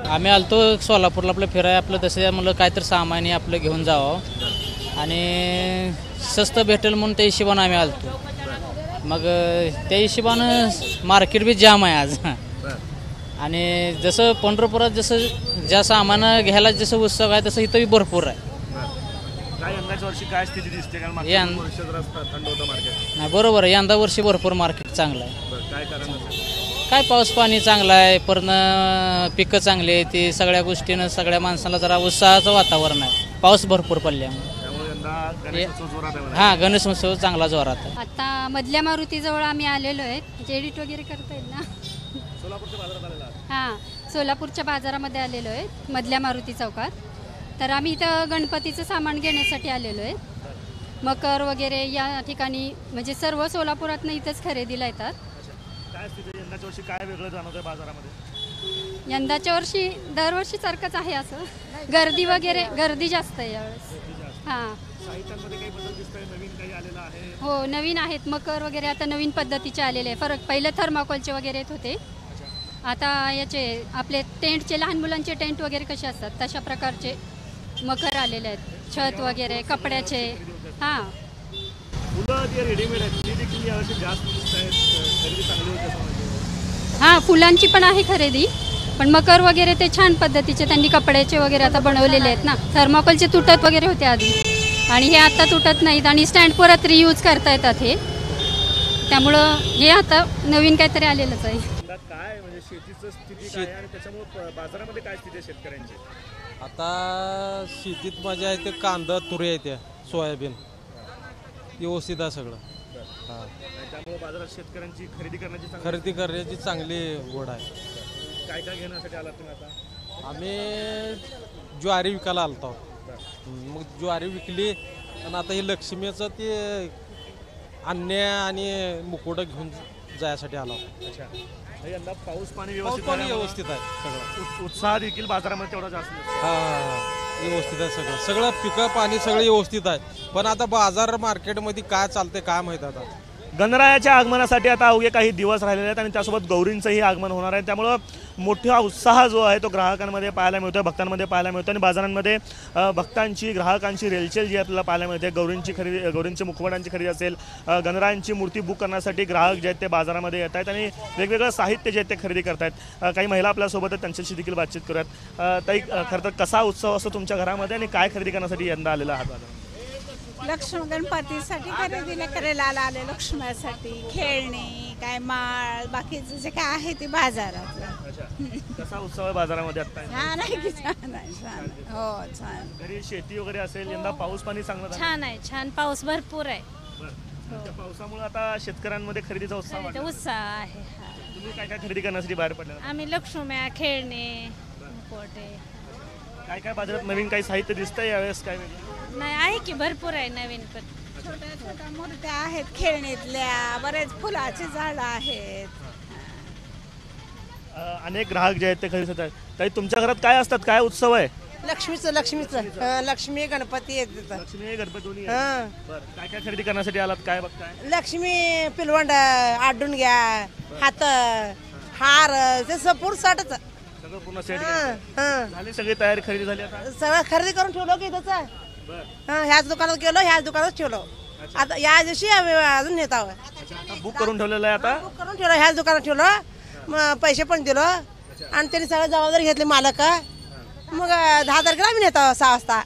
आम्ही आलतो सोलापूरला आपलं फिराय आपलं तसं म्हणलं काहीतरी सामान आपलं घेऊन जावं आणि स्वस्त भेटेल म्हणून त्या हिशोबानं आम्ही आलतो. मग त्या हिशोबानं मार्केट बी जाम आहे आज. आणि जसं पंढरपुरात जसं ज्या सामान घ्यायला जसं उत्सव आहे तसं इथं भरपूर आहे. यंदाच्या वर्षी काय स्थिती दिसते? कारण थंड होतं मार्केट. नाही बरोबर आहे, यंदा वर्षी भरपूर मार्केट चांगलं आहे. काय कारण काय पाऊस पाणी चांगलं आहे, परनं पिकं चांगली आहे, ती सगळ्या गोष्टीनं सगळ्या माणसाला जरा उत्साहाचं वातावरण आहे पाऊस भरपूर पडल्यामुळे. हां गणेश उत्सव चांगला जोरात आहे. आता मधल्या मारुतीजवळ आम्ही आलेलो आहे. एडिट वगैरे करता येईल ना? सोलापूरच्या बाजारात आलेला. हां सोलापूरच्या बाजारामध्ये आलेलो आहे मधल्या मारुती चौकात. तर आम्ही इथं गणपतीचं सामान घेण्यासाठी आलेलो आहे. मकर वगैरे या ठिकाणी म्हणजे सर्व सोलापुरातनं इथंच खरेदीला येतात. काय स्थिती यंदाच्या वर्षी काय वेगळं जाणवतंय बाजारामध्ये? यंदाच्या वर्षी दरवर्षी सारखंच आहे असं. गर्दी वगैरे गर्दी जास्त आहे यावेळेस. हां साहित्यांमध्ये काही बदल दिसतोय? नवीन काही आलेलं आहे? हो नवीन आहेत. मकर वगैरे आता नवीन पद्धतीचे आलेले आहे. फरक पहिलं थर्माकोलचे वगैरे येत होते, आता याचे आपले टेंटचे लहान मुलांचे टेंट वगैरे कसे असतात तशा प्रकारचे मकर आलेले आहेत. छत वगैरे कपड्याचे. हां फुलं जे रेडीमेड आहेत ती देखील यावर्षी जास्त दिसत आहेत. खरेदी चांगली होती असं म्हणजे? हां फुलांची पण आहे खरेदी, पण मकर वगैरे ते छान पद्धतीचे त्यांनी कपड्याचे वगैरे आता बनवलेले आहेत ना. थर्माकोलचे तुटत वगैरे होते आधी आणि हे आता तुटत नाहीत आणि स्टँड परत रियूज करता येतात हे. त्यामुळं हे आता नवीन काहीतरी आलेलंच आहे. काय म्हणजे शेतीचं स्थिती काय आणि त्याच्यामुळे बाजारामध्ये काय स्थिती आहे शेतकऱ्यांची? आता शेतीत माझ्या आहे ते कांदा तुरी आहे त्या सोयाबीन व्यवस्थित आहे सगळं. हां त्यामुळे बाजारात शेतकऱ्यांची खरेदी करण्याची चांगली ओढ आहे. काय काय घेण्यासाठी आला तुम्ही आता? आम्ही ज्वारी विकायला आलतो. मग ज्वारी विकली आणि आता हे लक्ष्मीचं ते अन्य आणि मुकुटं घेऊन जायसाठी आलो. अच्छा यंदा पाऊस पाणी व्यवस्थित आहे सगळं. उत्साह देखील बाजारामध्ये तेवढा जास्त. हां व्यवस्थित आहे सगळं. सगळं पिकं पाणी सगळं व्यवस्थित आहे. पण आता बाजार मार्केटमध्ये काय चालतंय काय माहीत आता. गणरायाच्या आगमनासाठी आता अवघे काही दिवस राहिलेले आहेत आणि त्यासोबत गौरींचंही आगमन होणार आहे. त्यामुळं मोठा उत्साह जो आहे तो ग्राहकांमध्ये पाहायला मिळतो, भक्तांमध्ये पाहायला मिळतो आणि बाजारांमध्ये भक्तांची ग्राहकांची रेलचेल जी आपल्याला पाहायला मिळते. गौरींची मुखवटांची खरेदी असेल, गणरायांची मूर्ती बुक करण्यासाठी ग्राहक जे आहेत ते बाजारामध्ये येत आहेत आणि वेगवेगळं साहित्य जे आहे ते खरेदी करत आहेत. काही महिला आपल्यासोबत आहेत, त्यांच्याशी देखील बातचीत करूयात. ताई खरं तर कसा उत्सव असतो तुमच्या घरामध्ये आणि काय खरेदी करण्यासाठी यंदा आलेला आहात? लक्ष्मी गणपतीसाठी खरेदीला करायला आले. लक्ष्मीसाठी खेळणी काय माळ बाकीचं जे काय आहे ते बाजारात. कसा उत्सव आहे बाजारामध्ये आता? छान आहे की छान आहे. छान हो छान. घरी शेती वगैरे असेल, यंदा पाऊस पाणी चांगलं छान आहे. छान पाऊस भरपूर आहे. त्या पावसामुळे आता शेतकऱ्यांमध्ये खरेदीचा उत्साह आहे. तुम्ही काय काय खरेदी करण्यासाठी बाहेर पडले? आम्ही लक्ष्म्या खेळणे मुकोटे काय काय बाजारात नवीन काही साहित्य दिसतंय यावेळेस? काय नाही आहे की भरपूर आहे नवीन. पण छोट्या छोट्या मूर्त्या आहेत खेळणीतल्या, बरेच फुलाची झाडं आहेत. अनेक ग्राहक जे आहेत ते खरेदी करतात. ताई तुमच्या घरात काय असतात, काय उत्सव आहे? लक्ष्मी गणपती येत. लक्ष्मी गणपती. काय काय खरेदी करण्यासाठी आलात, काय बघताय? लक्ष्मी पिलवंड आडून घ्या, हात हार ते पूर्ण साठच सगळं पूर्ण सेट झाली. सगळी तयारी खरेदी झाली आता? सगळं खरेदी करून ठेवलो की त्याच. ह्याच दुकानात गेलो, ह्याच दुकानात ठेवलो. आता या दिवशी अजून नेत आहोत. बुक करून ठेवलेलं आहे आता? बुक करून ठेवलं, ह्याच दुकानात ठेवलं. पैसे पण दिलो आणि त्यांनी सगळं जबाबदारी घेतली मालक. मग 10 तारखेला आम्ही नेतो 6 वाजता.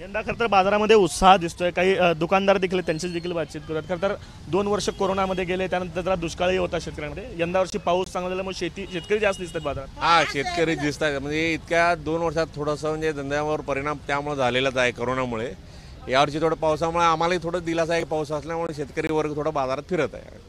यंदा खरं तर बाजारामध्ये उत्साह दिसतोय. काही दुकानदार देखील त्यांची देखील बातचीत करतात. खरं तर 2 वर्ष कोरोनामध्ये गेले, त्यानंतर जरा दुष्काळही होता शेतकऱ्यांमध्ये. यंदा वर्षी पाऊस चांगला झाल्यामुळे शेतकरी जास्त दिसतात बाजारात. हा शेतकरी दिसतात. म्हणजे इतक्या 2 वर्षात थोडंसं म्हणजे धंद्यावर परिणाम त्यामुळे झालेलाच आहे कोरोनामुळे. यावर्षी थोडं पावसामुळे आम्हालाही थोडं दिलासा आहे. पाऊस असल्यामुळे शेतकरी वर्ग थोडा बाजारात फिरत आहे.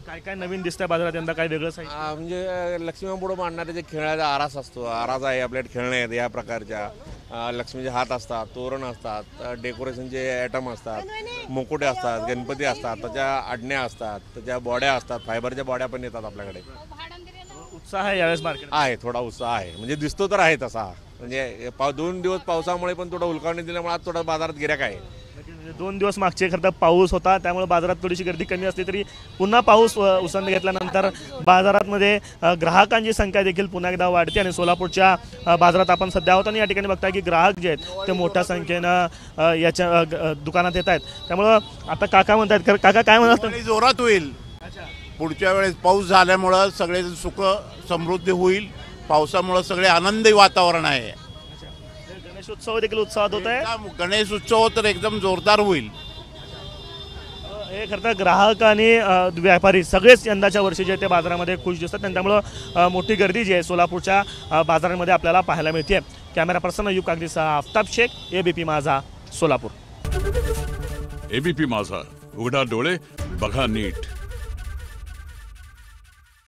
काय काय नवीन दिसतंय बाजारात यंदा, काय वेगळं आहे? म्हणजे लक्ष्मीपुढे मांडणारे जे खेळण्याचा आरास असतो, आरास आहे आपल्याकडे खेळणे आहेत या प्रकारच्या. लक्ष्मीचे हात असतात, तोरण असतात, डेकोरेशनचे आयटम असतात, मुकुटे असतात, गणपती असतात, त्याच्या आडण्या असतात, त्याच्या बॉड्या असतात, फायबरच्या बॉड्या पण येतात आपल्याकडे. उत्साह आहे यावेळेस मार्केट? आहे थोडा उत्साह आहे. म्हणजे दिसतो तर आहे तसा. म्हणजे 2 दिवस पावसामुळे पण थोडा उलकावणी दिल्यामुळे आज थोडा बाजारात गिऱ्हाईक आहे. 2 दिवस मागचे खरं तर पाऊस होता, त्यामुळे बाजारात थोडीशी गर्दी कमी असली तरी पुन्हा पाऊस उसंत घेतल्यानंतर बाजारामध्ये ग्राहकांची संख्या देखील पुन्हा एकदा वाढते आणि सोलापूरच्या बाजारात आपण सध्या आहोत आणि या ठिकाणी बघताय की ग्राहक जे आहेत ते मोठ्या संख्येनं याच्या दुकानात येत आहेत. त्यामुळं आता काका म्हणतात, काका काय म्हणतात? आणि जोरात होईल पुढच्या वेळेस. पाऊस झाल्यामुळं सगळे सुख समृद्धी होईल. पावसामुळं सगळे आनंदी वातावरण आहे. गणेशोत्सव देखील उत्साहात होत आहे. गणेश उत्सव तर एकदम जोरदार होईल. हे खरं तर ग्राहक आणि व्यापारी सगळेच यंदाच्या वर्षी जे ते बाजारामध्ये खुश दिसतात आणि त्यामुळं मोठी गर्दी जी आहे सोलापूरच्या बाजारामध्ये आपल्याला पाहायला मिळते. कॅमेरा पर्सन अयूब कागदीसह आफताब शेख, ABP माझा, सोलापूर. ABP माझा, उघडा डोळे बघा नीट.